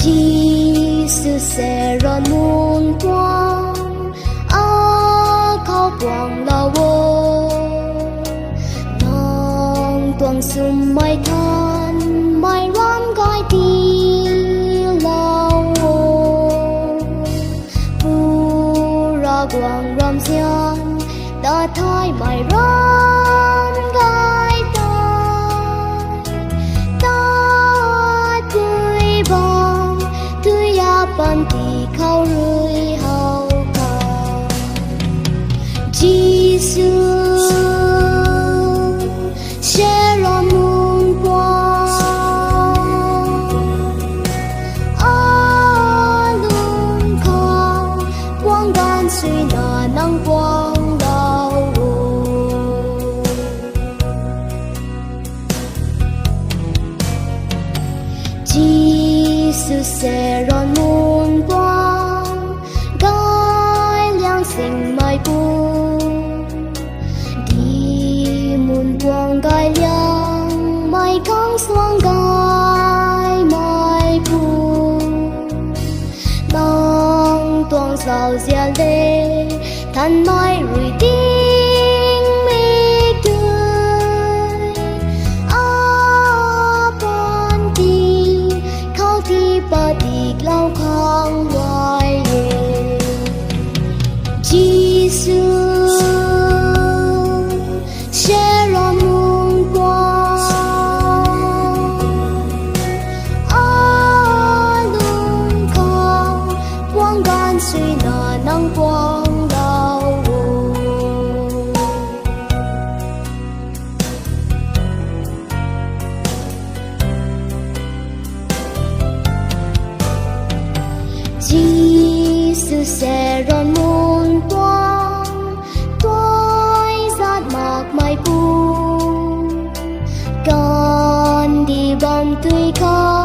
Jesus sẽ rọi muôn quang khóc quang lao vô nong tuang sum mai than mai ram gai ti lao pu ra quang ram xian đã thay mai ram gai ta tươi bong tươi ban thì khâu rơi hao cao Jesus sẽ lo muôn quang luôn không quang đan suy nà năng quang đau Jesus sẽ rọi muôn quang gai liang sinh mai bu đi muôn quang gai liang mai cong xuang gai mai bu nang tuang sao gia lê than mai rủi tiếng mi tươi ban đi khao thi ba đi lao khang hoài Jesus sẽ lo muôn quang luôn không quang gan suy nà năng quang đau Jesus sẽ rọi muôn quang toái giác mạc mai bu con đi bom tươi khóc